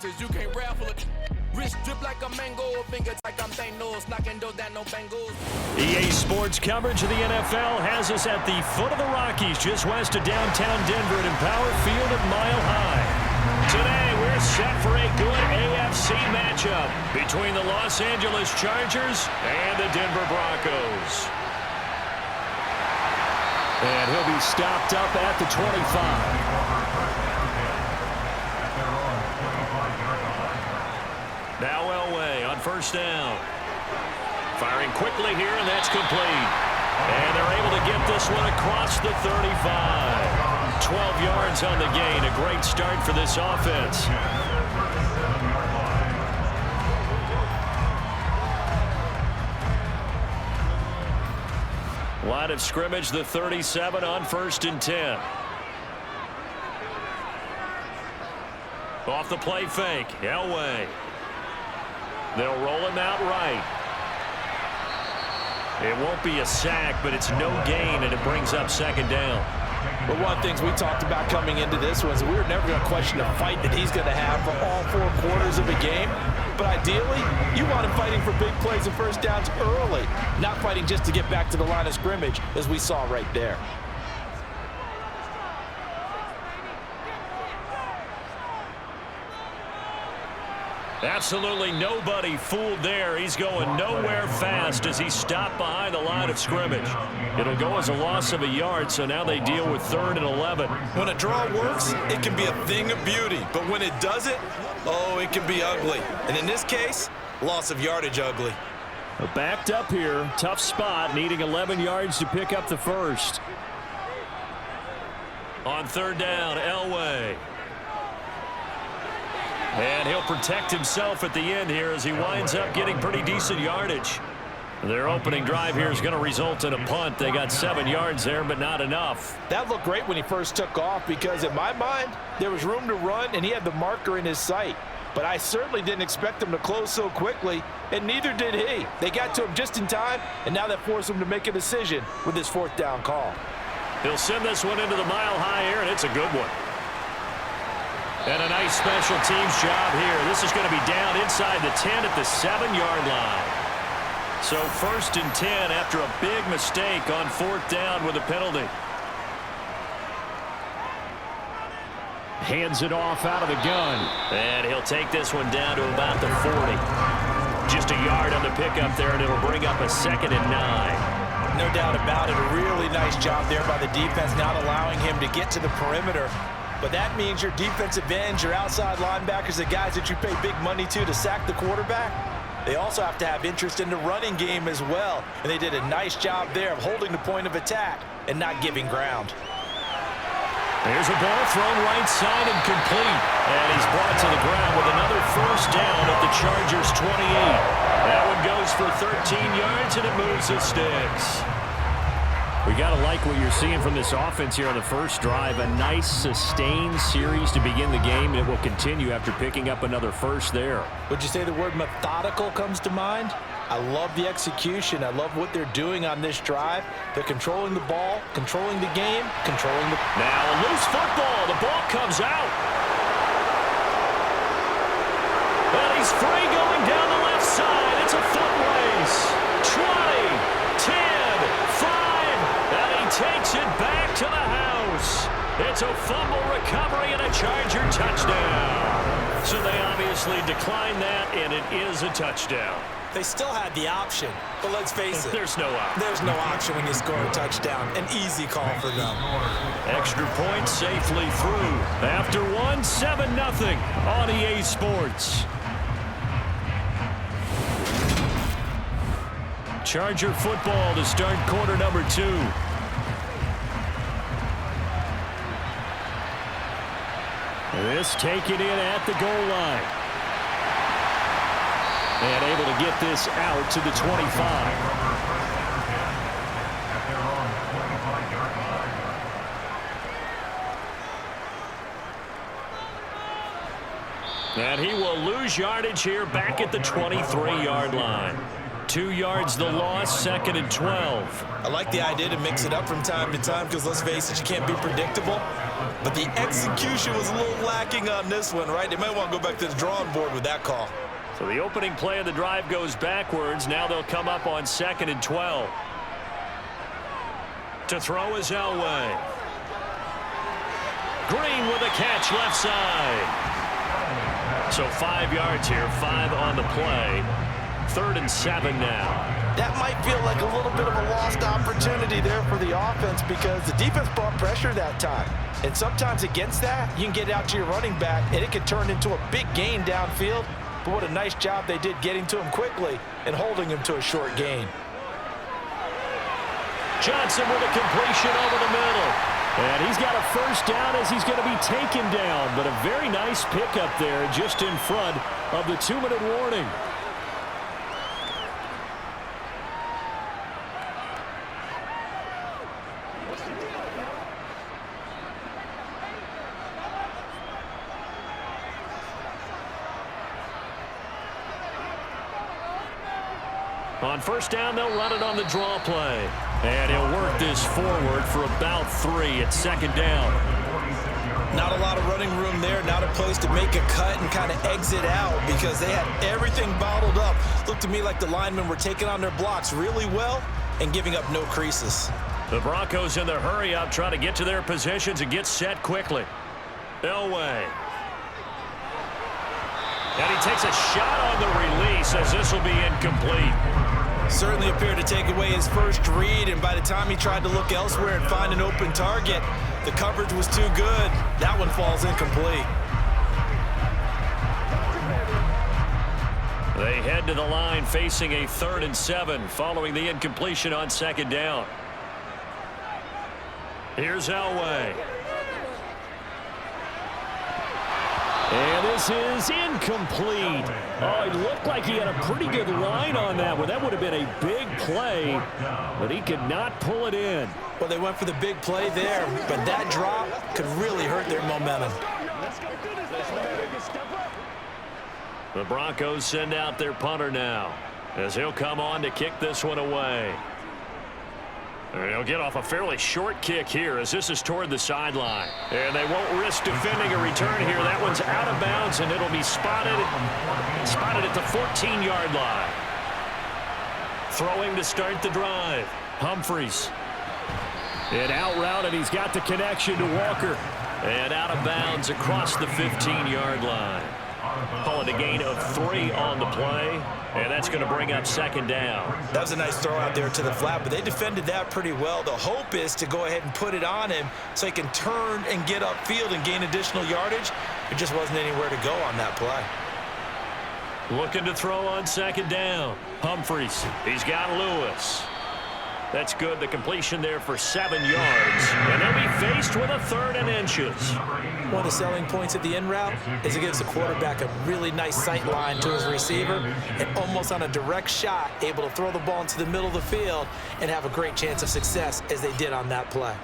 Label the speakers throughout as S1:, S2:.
S1: You can't raffle it. Wrist drip like a mango, fingers like I'm Thanos, knocking those down no bangles.
S2: EA Sports coverage of the NFL has us at the foot of the Rockies, just west of downtown Denver at Empower Field at Mile High. Today, we're set for a good AFC matchup between the Los Angeles Chargers and the Denver Broncos. And he'll be stopped up at the 25. Now Elway on first down. Firing quickly here, and that's complete. And they're able to get this one across the 35. 12 yards on the gain. A great start for this offense. Line of scrimmage, the 37 on 1st and 10. Off the play fake. Elway. They'll roll him out right. It won't be a sack, but it's no gain, and it brings up 2nd down.
S3: But one of the things we talked about coming into this was we were never going to question the fight that he's going to have for all 4 quarters of the game. But ideally, you want him fighting for big plays and first downs early, not fighting just to get back to the line of scrimmage, as we saw right there.
S2: Absolutely nobody fooled there. He's going nowhere fast as he's stopped behind the line of scrimmage. It'll go as a loss of a yard, so now they deal with 3rd and 11.
S4: When a draw works, it can be a thing of beauty. But when it doesn't, oh, it can be ugly. And in this case, loss of yardage ugly.
S2: Backed up here, tough spot, needing 11 yards to pick up the first. On 3rd down, Elway. And he'll protect himself at the end here as he winds up getting pretty decent yardage. Their opening drive here is going to result in a punt. They got 7 yards there, but not enough.
S3: That looked great when he first took off because, in my mind, there was room to run, and he had the marker in his sight. But I certainly didn't expect him to close so quickly, and neither did he. They got to him just in time, and now that forced him to make a decision with his 4th down call.
S2: He'll send this one into the Mile High air, and it's a good one. And a nice special teams job here. This is going to be down inside the 10 at the 7-yard line. So 1st and 10 after a big mistake on 4th down with a penalty. Hands it off out of the gun. And he'll take this one down to about the 40. Just a yard on the pickup there, and it'll bring up a 2nd and 9.
S3: No doubt about it. A really nice job there by the defense, not allowing him to get to the perimeter. But that means your defensive ends, your outside linebackers, the guys that you pay big money to sack the quarterback, they also have to have interest in the running game as well. And they did a nice job there of holding the point of attack and not giving ground.
S2: There's a ball thrown right side and complete. And he's brought to the ground with another 1st down at the Chargers 28. That one goes for 13 yards, and it moves the sticks. We got to like what you're seeing from this offense here on the first drive. A nice sustained series to begin the game, and it will continue after picking up another first there.
S3: Would you say the word methodical comes to mind? I love the execution. I love what they're doing on this drive. They're controlling the ball, controlling the game, controlling the...
S2: Now a loose football. The ball comes out. And he's free going down the left side. It's a foot race. 20, 10, 5. Takes it back to the house. It's a fumble recovery and a Charger touchdown. So they obviously declined that, and it is a touchdown.
S5: They still had the option, but let's face it.
S2: There's no option.
S5: There's no option when you score a touchdown. An easy call for them.
S2: Extra point safely through. After 7-0 on EA Sports. Charger football to start quarter number 2. This taken in at the goal line. And able to get this out to the 25. And he will lose yardage here back at the 23-yard line. 2 yards the loss, 2nd and 12.
S3: I like the idea to mix it up from time to time because, let's face it, you can't be predictable. But the execution was a little lacking on this one, right? They might want to go back to the drawing board with that call.
S2: So the opening play of the drive goes backwards. Now they'll come up on 2nd and 12. To throw is Elway. Green with a catch left side. So 5 yards here, 5 on the play. 3rd and 7 now.
S3: That might feel like a little bit of a lost opportunity there for the offense because the defense brought pressure that time. And sometimes against that, you can get out to your running back, and it can turn into a big gain downfield. But what a nice job they did getting to him quickly and holding him to a short gain.
S2: Johnson with a completion over the middle. And he's got a first down as he's going to be taken down. But a very nice pickup there just in front of the 2-minute warning. On first down, they'll run it on the draw play. And he'll work this forward for about 3 at 2nd down.
S3: Not a lot of running room there, not a place to make a cut and kind of exit out because they had everything bottled up. Looked to me like the linemen were taking on their blocks really well and giving up no creases.
S2: The Broncos in the hurry up, trying to get to their positions and get set quickly. Elway. And he takes a shot on the release as this will be incomplete.
S3: Certainly appeared to take away his first read, and by the time he tried to look elsewhere and find an open target, the coverage was too good. That one falls incomplete.
S2: They head to the line facing a 3rd and 7 following the incompletion on 2nd down. Here's Elway. And this is incomplete. Oh, it looked like he had a pretty good line on that one. That would have been a big play, but he could not pull it in.
S3: Well, they went for the big play there, but that drop could really hurt their momentum.
S2: The Broncos send out their punter now as he'll come on to kick this one away. And he'll get off a fairly short kick here as this is toward the sideline. And they won't risk defending a return here. That one's out of bounds, and it'll be spotted at the 14-yard line. Throwing to start the drive. Humphries. And out route, and he's got the connection to Walker. And out of bounds across the 15-yard line. Call it a gain of 3 on the play, and that's going to bring up 2nd down.
S3: That was a nice throw out there to the flat, but they defended that pretty well. The hope is to go ahead and put it on him so he can turn and get upfield and gain additional yardage. There just wasn't anywhere to go on that play.
S2: Looking to throw on 2nd down. Humphries. He's got Lewis. That's good. The completion there for 7 yards. And they'll be faced with a 3rd and inches.
S3: One of the selling points of the in route is it gives the quarterback a really nice sight line to his receiver and almost on a direct shot able to throw the ball into the middle of the field and have a great chance of success as they did on that play.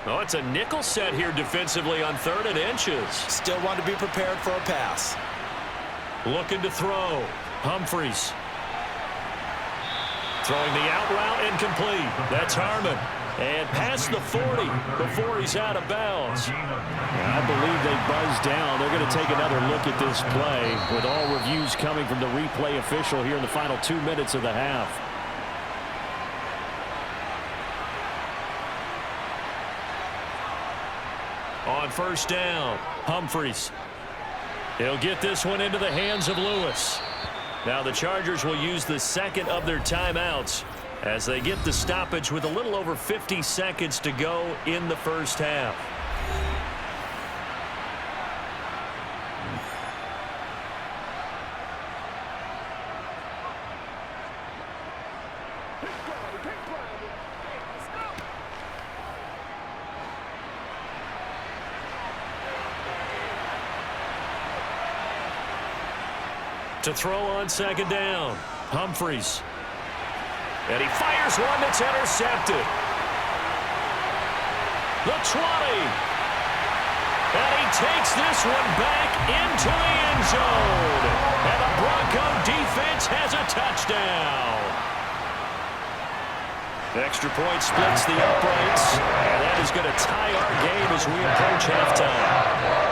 S2: Oh, it's a nickel set here defensively on 3rd and inches.
S3: Still want to be prepared for a pass.
S2: Looking to throw. Humphries. Throwing the out route incomplete. That's Harmon. And past the 40 before he's out of bounds. I believe they buzzed down. They're going to take another look at this play with all reviews coming from the replay official here in the final 2 minutes of the half. On first down, Humphries. He'll get this one into the hands of Lewis. Now the Chargers will use the 2nd of their timeouts as they get the stoppage with a little over 50 seconds to go in the first half. To throw on second down. Humphries. And he fires one that's intercepted. The 20. And he takes this one back into the end zone. And the Bronco defense has a touchdown. Extra point splits the uprights. And that is going to tie our game as we approach halftime.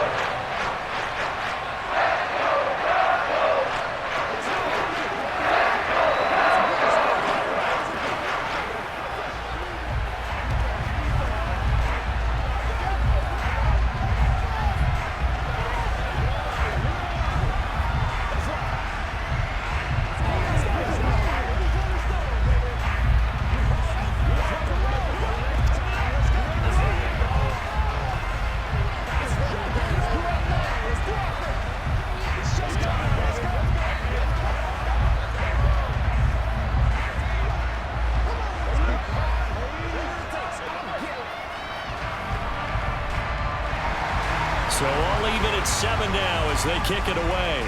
S2: So all even at 7 now as they kick it away.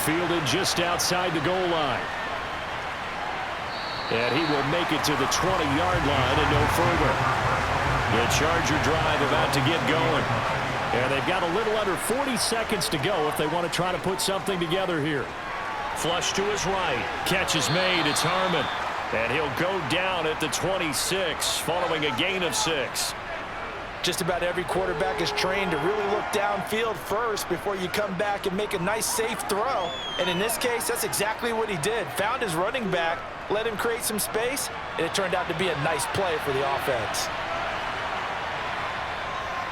S2: Fielded just outside the goal line. And he will make it to the 20-yard line and no further. The Charger drive about to get going. And they've got a little under 40 seconds to go if they want to try to put something together here. Flush to his right. Catch is made. It's Harmon. And he'll go down at the 26 following a gain of 6.
S3: Just about every quarterback is trained to really look downfield first before you come back and make a nice, safe throw. And in this case, that's exactly what he did. Found his running back, let him create some space, and it turned out to be a nice play for the offense.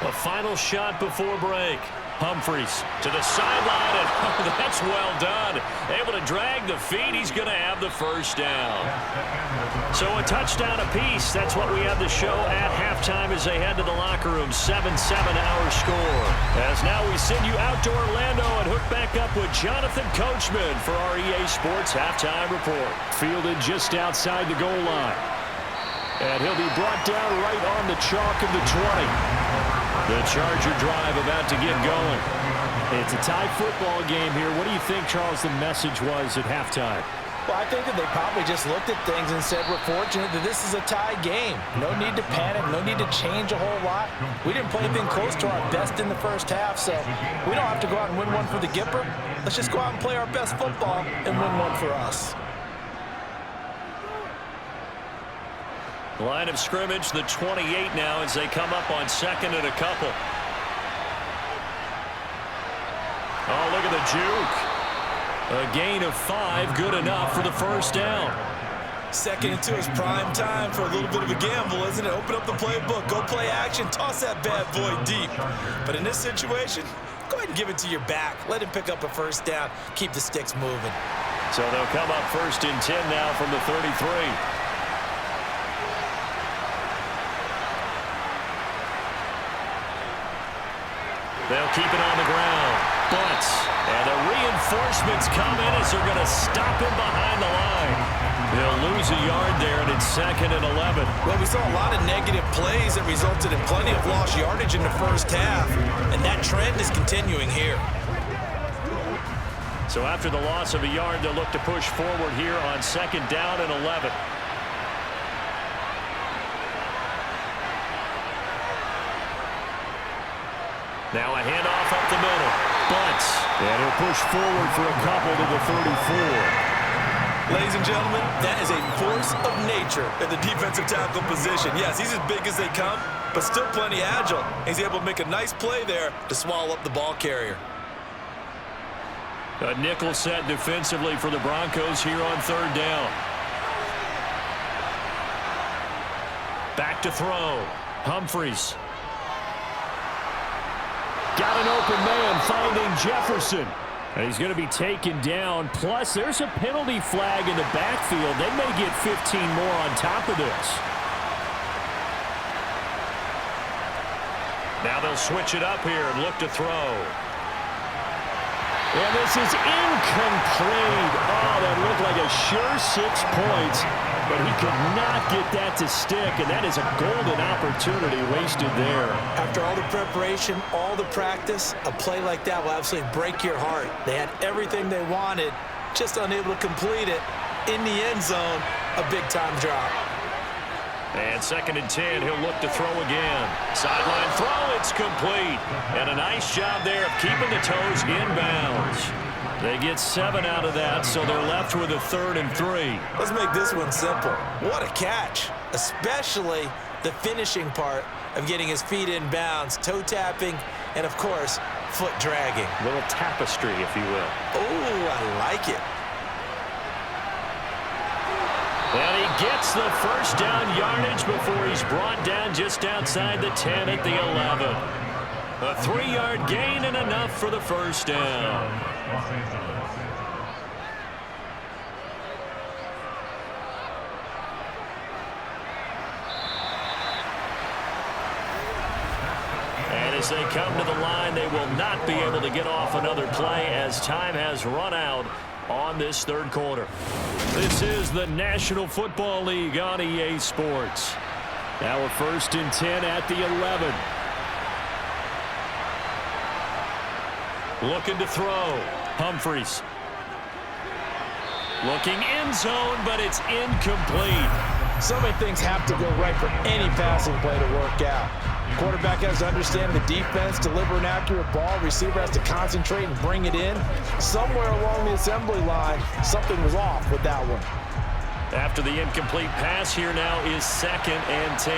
S2: A final shot before break. Humphries to the sideline, and oh, that's well done. Able to drag the feet. He's going to have the first down. So a touchdown apiece. That's what we have to show at halftime as they head to the locker room. 7-7 our score. As now we send you out to Orlando and hook back up with Jonathan Coachman for our EA Sports Halftime Report. Fielded just outside the goal line. And he'll be brought down right on the chalk of the 20. The Charger drive about to get going. It's a tie football game here. What do you think, Charles, the message was at halftime?
S3: Well, I think that they probably just looked at things and said, we're fortunate that this is a tie game. No need to panic. No need to change a whole lot. We didn't play anything close to our best in the first half, so we don't have to go out and win one for the Gipper. Let's just go out and play our best football and win one for us.
S2: Line of scrimmage, the 28 now as they come up on second and a couple. Oh, look at the juke. A gain of 5, good enough for the first down.
S4: Second into his prime time for a little bit of a gamble, isn't it? Open up the playbook, go play action, toss that bad boy deep. But in this situation, go ahead and give it to your back. Let him pick up a first down, keep the sticks moving.
S2: So they'll come up 1st and 10 now from the 33. They'll keep it on the ground. And the reinforcements come in as they're going to stop him behind the line. They'll lose a yard there, and it's 2nd and 11.
S4: Well, we saw a lot of negative plays that resulted in plenty of lost yardage in the first half, and that trend is continuing here.
S2: So after the loss of a yard, they'll look to push forward here on 2nd down and 11. Now a handoff up the middle. And he'll push forward for a couple to the 34.
S4: Ladies and gentlemen, that is a force of nature at the defensive tackle position. Yes, he's as big as they come, but still plenty agile. He's able to make a nice play there to swallow up the ball carrier.
S2: A nickel set defensively for the Broncos here on 3rd down. Back to throw. Humphries. Got an open man finding Jefferson. And he's going to be taken down. Plus, there's a penalty flag in the backfield. They may get 15 more on top of this. Now they'll switch it up here and look to throw. And this is incomplete. Oh, that looked like a sure 6 points. but he could not get that to stick, and that is a golden opportunity wasted there.
S4: After all the preparation, all the practice, a play like that will absolutely break your heart. They had everything they wanted, just unable to complete it. In the end zone, a big-time drop.
S2: And 2nd and 10, he'll look to throw again. Sideline throw, it's complete. And a nice job there of keeping the toes in bounds. They get 7 out of that, so they're left with a 3rd and 3.
S4: Let's make this one simple. What a catch, especially the finishing part of getting his feet in bounds, toe tapping, and, of course, foot dragging.
S2: A little tapestry, if you will.
S4: Oh, I like it.
S2: And he gets the first down yardage before he's brought down just outside the 10 at the 11. A 3-yard gain and enough for the first down. And as they come to the line, they will not be able to get off another play as time has run out on this 3rd quarter. This is the National Football League on EA Sports. Now a 1st and 10 at the 11. Looking to throw. Humphries. Looking end zone, but it's incomplete.
S3: So many things have to go right for any passing play to work out. Quarterback has to understand the defense, deliver an accurate ball. Receiver has to concentrate and bring it in. Somewhere along the assembly line, something was off with that one.
S2: After the incomplete pass, here now is 2nd and 10.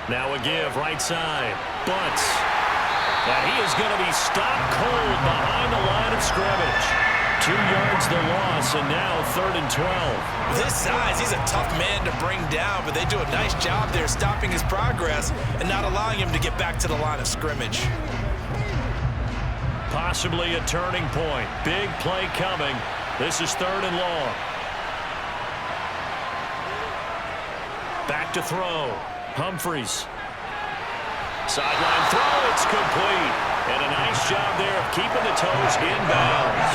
S2: Now a give, right side. Bunts. And he is going to be stopped cold behind the line of scrimmage. 2 yards the loss, and now 3rd and 12.
S4: This size, he's a tough man to bring down, but they do a nice job there stopping his progress and not allowing him to get back to the line of scrimmage.
S2: Possibly a turning point. Big play coming. This is 3rd and long. Back to throw. Humphries. Sideline throw, it's complete. And a nice job there of keeping the toes in bounds.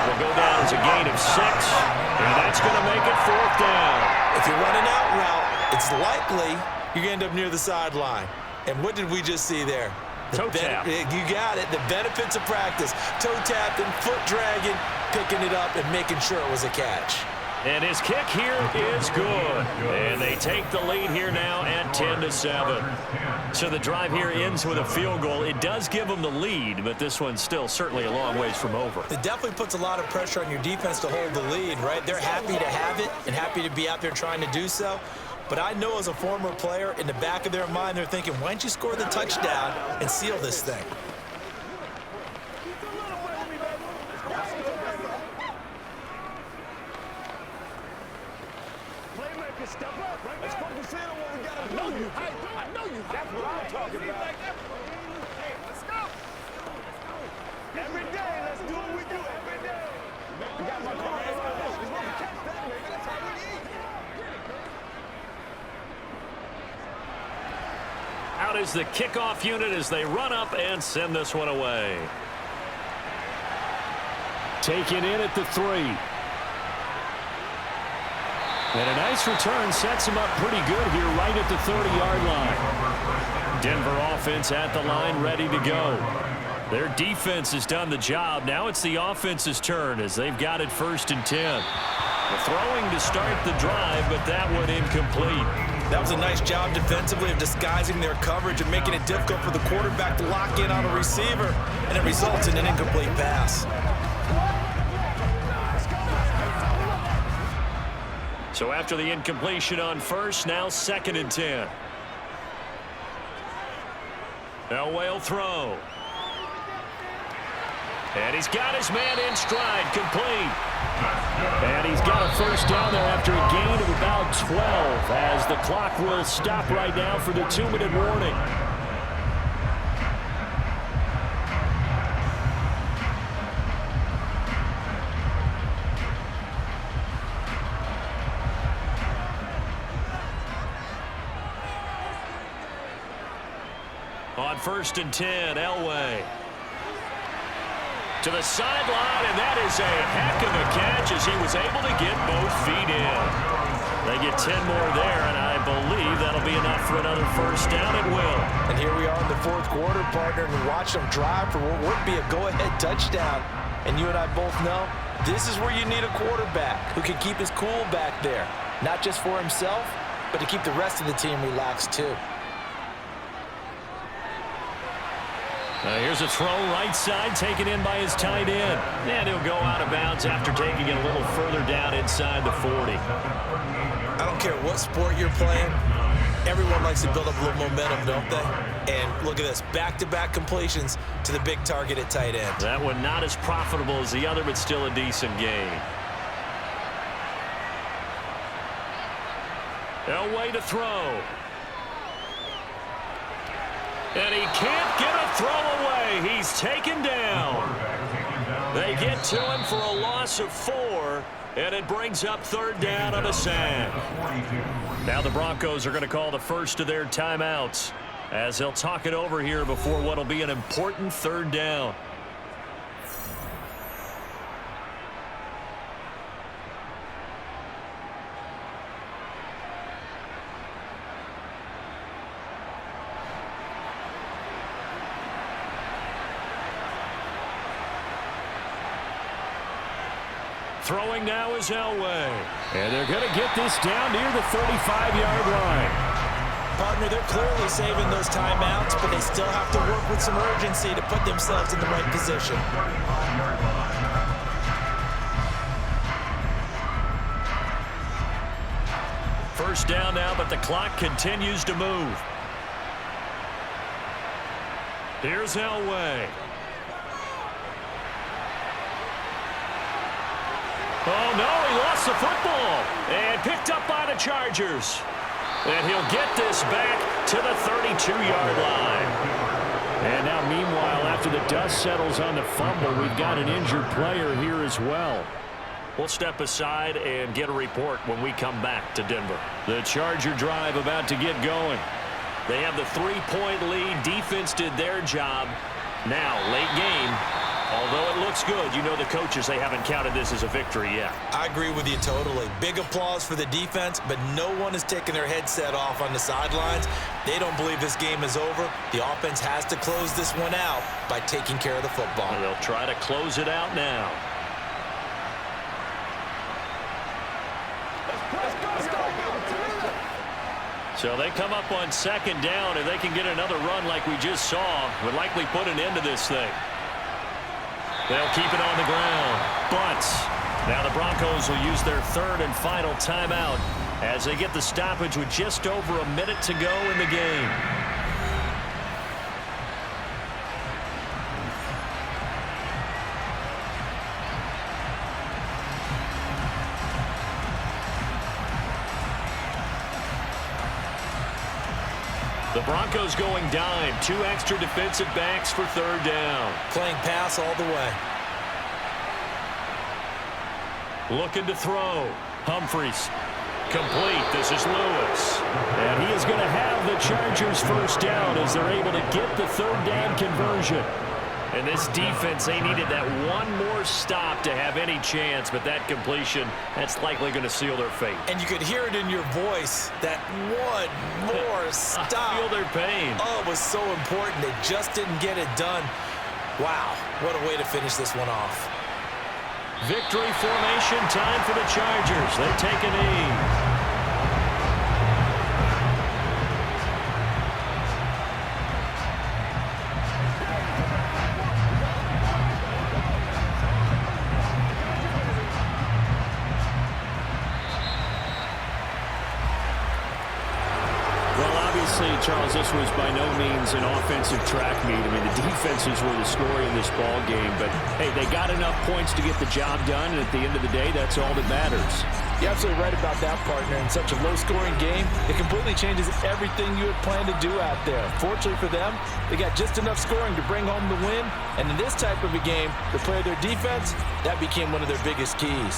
S2: Will go down as a gain of 6, and that's going to make it 4th down.
S4: If you're running out route, it's likely you're going to end up near the sideline. And what did we just see there?
S2: Toe tap.
S4: You got it. The benefits of practice. Toe tapping, foot dragging, picking it up, and making sure it was a catch.
S2: And his kick here is good. And they take the lead here now at 10-7. So the drive here ends with a field goal. It does give them the lead, but this one's still certainly a long ways from over.
S4: It definitely puts a lot of pressure on your defense to hold the lead, right? They're happy to have it and happy to be out there trying to do so. But I know as a former player, in the back of their mind, they're thinking, why don't you score the touchdown and seal this thing?
S6: Step up. Let's focus in on what we got to do. I know you. That's what I'm talking about. Hey, let's go. Every day, let's do what we do. Every day. We got my car. We're going to catch that, baby. That's how we eat.
S2: Out is the kickoff unit as they run up and send this one away. Taken in at the 3. And a nice return sets him up pretty good here right at the 30-yard line. Denver offense at the line ready to go. Their defense has done the job. Now it's the offense's turn as they've got it 1st and 10. The throwing to start the drive, but that one incomplete.
S4: That was a nice job defensively of disguising their coverage and making it difficult for the quarterback to lock in on a receiver, and it results in an incomplete pass.
S2: So after the incompletion on 1st, now 2nd and 10. Uail throw. And he's got his man in stride, complete. And he's got a first down there after a gain of about 12 as the clock will stop right now for the 2-minute warning. On 1st and 10, Elway. to the sideline, and that is a heck of a catch as he was able to get both feet in. They get 10 more there, and I believe that'll be enough for another first down. It will.
S3: And here we are in the fourth quarter, partner, and watch them drive for what would be a go-ahead touchdown. And you and I both know this is where you need a quarterback who can keep his cool back there, not just for himself, but to keep the rest of the team relaxed too.
S2: Here's a throw right side taken in by his tight end. And he'll go out of bounds after taking it a little further down inside the 40.
S4: I don't care what sport you're playing. Everyone likes to build up a little momentum, don't they? And look at this, back-to-back completions to the big target at tight end.
S2: That one not as profitable as the other, but still a decent gain. Elway to throw. And he can't get a throw away. He's taken down. They get to him for a loss of 4, and it brings up third down on a sack. Now the Broncos are going to call the first of their timeouts as they'll talk it over here before what will be an important third down. Throwing now is Elway. And they're going to get this down near the 35-yard line.
S4: Partner, they're clearly saving those timeouts, but they still have to work with some urgency to put themselves in the right position.
S2: First down now, but the clock continues to move. Here's Elway. Oh, no, he lost the football. And picked up by the Chargers. And he'll get this back to the 32-yard line. And now, meanwhile, after the dust settles on the fumble, we've got an injured player here as well. We'll step aside and get a report when we come back to Denver. The Charger drive about to get going. They have the 3-point lead. Defense did their job. Now, late game. Although it looks good, you know the coaches, they haven't counted this as a victory yet.
S4: I agree with you totally. Big applause for the defense, but no one is taking their headset off on the sidelines. They don't believe this game is over. The offense has to close this one out by taking care of the football.
S2: And they'll try to close it out now. So they come up on second down, and they can get another run like we just saw. Would likely put an end to this thing. They'll keep it on the ground, but now the Broncos will use their third and final timeout as they get the stoppage with just over a minute to go in the game. The Broncos going dime. 2 extra defensive backs for third down.
S4: Playing pass all the way.
S2: Looking to throw. Humphries. Complete. This is Lewis. And he is going to have the Chargers first down as they're able to get the third down conversion. And this defense, they needed that one more stop to have any chance, but that completion, that's likely going to seal their fate.
S4: And you could hear it in your voice, that one more stop.
S2: I feel their pain.
S4: Oh, it was so important. They just didn't get it done. Wow, what a way to finish this one off.
S2: Victory formation time for the Chargers. They take a knee. Charles, this was by no means an offensive track meet. I mean, the defenses were the story in this ball game, but hey, they got enough points to get the job done, and at the end of the day, that's all that matters.
S3: You're absolutely right about that, partner. In such a low-scoring game, it completely changes everything you had planned to do out there. Fortunately for them, they got just enough scoring to bring home the win, and in this type of a game, to play their defense, that became one of their biggest keys.